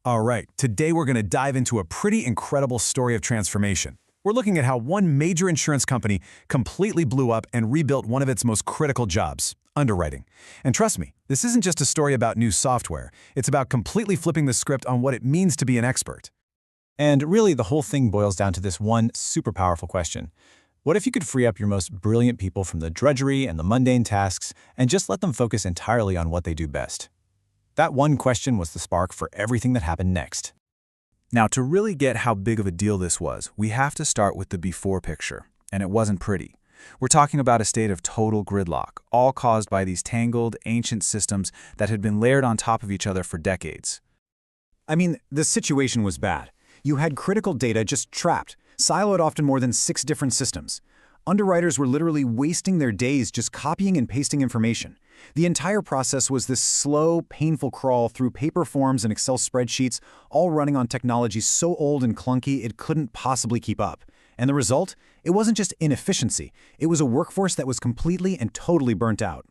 All right, today we're going to dive into a pretty incredible story of transformation. We're looking at how one major insurance company completely blew up and rebuilt one of its most critical jobs, underwriting. And trust me, this isn't just a story about new software. It's about completely flipping the script on what it means to be an expert. And really, the whole thing boils down to this one super powerful question. What if you could free up your most brilliant people from the drudgery and the mundane tasks and just let them focus entirely on what they do best? That one question was the spark for everything that happened next. Now, to really get how big of a deal this was, we have to start with the before picture, and it wasn't pretty. We're talking about a state of total gridlock, all caused by these tangled, ancient systems that had been layered on top of each other for decades. I mean, the situation was bad. You had critical data just trapped, siloed often more than 6 different systems. Underwriters were literally wasting their days just copying and pasting information. The entire process was this slow, painful crawl through paper forms and Excel spreadsheets, all running on technology so old and clunky it couldn't possibly keep up. And the result? It wasn't just inefficiency. It was a workforce that was completely and totally burnt out.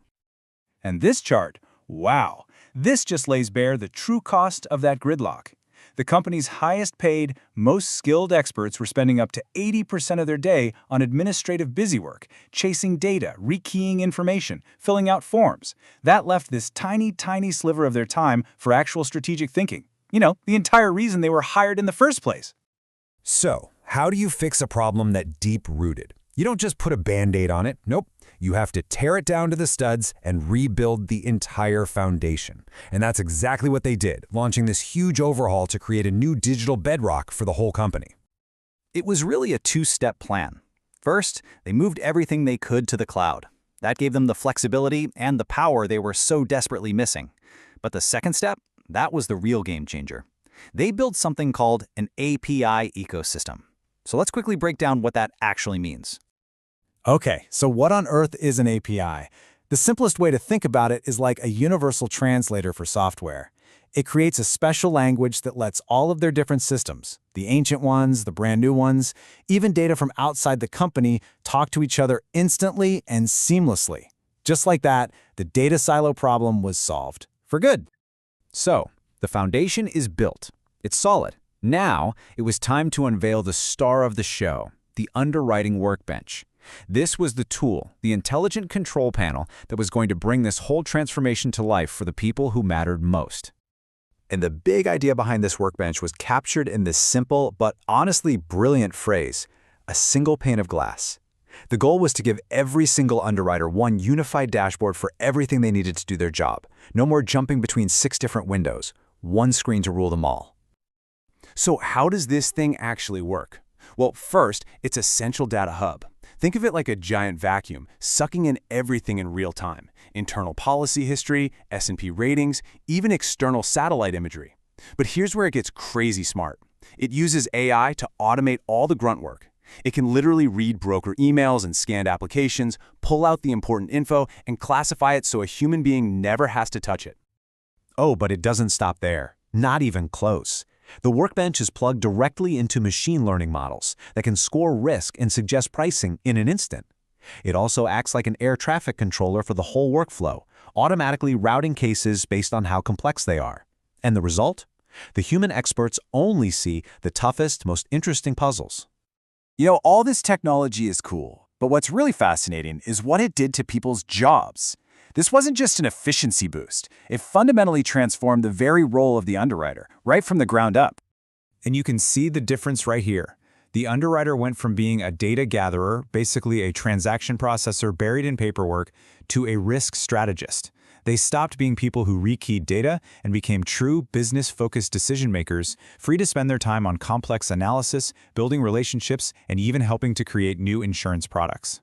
And this chart, wow, this just lays bare the true cost of that gridlock. The company's highest paid, most skilled experts were spending up to 80% of their day on administrative busywork, chasing data, rekeying information, filling out forms. That left this tiny sliver of their time for actual strategic thinking. You know, the entire reason they were hired in the first place. So, how do you fix a problem that deep-rooted? You don't just put a Band-Aid on it. Nope. You have to tear it down to the studs and rebuild the entire foundation. And that's exactly what they did, launching this huge overhaul to create a new digital bedrock for the whole company. It was really a two-step plan. First, they moved everything they could to the cloud. That gave them the flexibility and the power they were so desperately missing. But the second step, that was the real game changer. They built something called an API ecosystem. So let's quickly break down what that actually means. Okay, so what on earth is an API? The simplest way to think about it is like a universal translator for software. It creates a special language that lets all of their different systems, the ancient ones, the brand new ones, even data from outside the company, talk to each other instantly and seamlessly. Just like that, the data silo problem was solved. For good. So, the foundation is built. It's solid. Now, it was time to unveil the star of the show, the underwriting workbench. This was the tool, the intelligent control panel that was going to bring this whole transformation to life for the people who mattered most. And the big idea behind this workbench was captured in this simple but honestly brilliant phrase, a single pane of glass. The goal was to give every single underwriter one unified dashboard for everything they needed to do their job. No more jumping between 6 different windows, one screen to rule them all. So how does this thing actually work? Well, first, it's a central data hub. Think of it like a giant vacuum, sucking in everything in real time. Internal policy history, S&P ratings, even external satellite imagery. But here's where it gets crazy smart. It uses AI to automate all the grunt work. It can literally read broker emails and scanned applications, pull out the important info, and classify it so a human being never has to touch it. Oh, but it doesn't stop there. Not even close. The workbench is plugged directly into machine learning models that can score risk and suggest pricing in an instant. It also acts like an air traffic controller for the whole workflow, automatically routing cases based on how complex they are. And the result? The human experts only see the toughest, most interesting puzzles. You know, all this technology is cool, but what's really fascinating is what it did to people's jobs. This wasn't just an efficiency boost. It fundamentally transformed the very role of the underwriter, right from the ground up. And you can see the difference right here. The underwriter went from being a data gatherer, basically a transaction processor buried in paperwork, to a risk strategist. They stopped being people who rekeyed data and became true business-focused decision makers, free to spend their time on complex analysis, building relationships, and even helping to create new insurance products.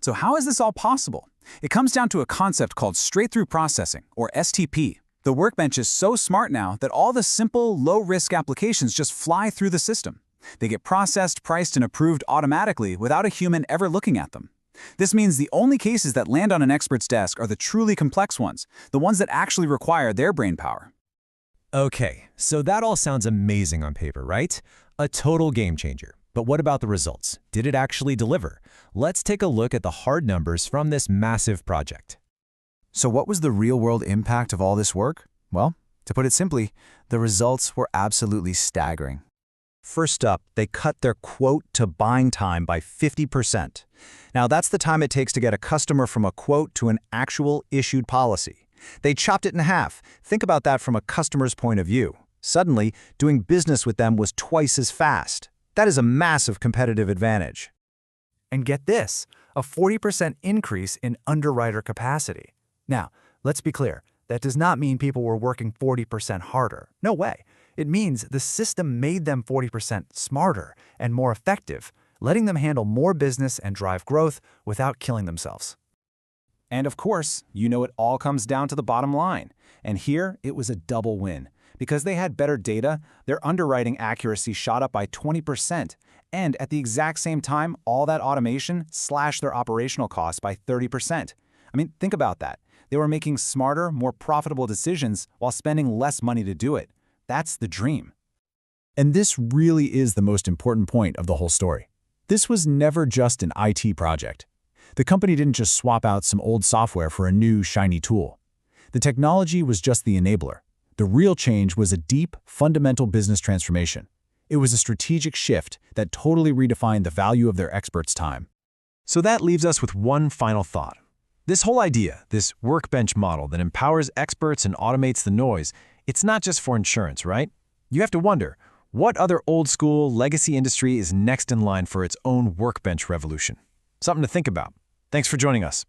So how is this all possible? It comes down to a concept called straight-through processing, or STP. The workbench is so smart now that all the simple, low-risk applications just fly through the system. They get processed, priced, and approved automatically without a human ever looking at them. This means the only cases that land on an expert's desk are the truly complex ones, the ones that actually require their brain power. Okay, so that all sounds amazing on paper, right? A total game changer. But what about the results? Did it actually deliver? Let's take a look at the hard numbers from this massive project. So what was the real-world impact of all this work? Well, To put it simply, the results were absolutely staggering. First up, they cut their quote-to-bind time by 50%. Now, that's the time it takes to get a customer from a quote to an actual issued policy. They chopped it in half. Think about that from a customer's point of view. Suddenly, doing business with them was twice as fast. That is a massive competitive advantage. And get this, a 40% increase in underwriter capacity. Now, let's be clear, that does not mean people were working 40% harder. No way. It means the system made them 40% smarter and more effective, letting them handle more business and drive growth without killing themselves. And of course, it all comes down to the bottom line. And here, it was a double win. Because they had better data, their underwriting accuracy shot up by 20%. And at the exact same time, all that automation slashed their operational costs by 30%. I mean, think about that. They were making smarter, more profitable decisions while spending less money to do it. That's the dream. And this really is the most important point of the whole story. This was never just an IT project. The company didn't just swap out some old software for a new, shiny tool. The technology was just the enabler. The real change was a deep, fundamental business transformation. It was a strategic shift that totally redefined the value of their experts' time. So that leaves us with one final thought. This whole idea, this workbench model that empowers experts and automates the noise, it's not just for insurance, right? You have to wonder, what other old-school legacy industry is next in line for its own workbench revolution? Something to think about. Thanks for joining us.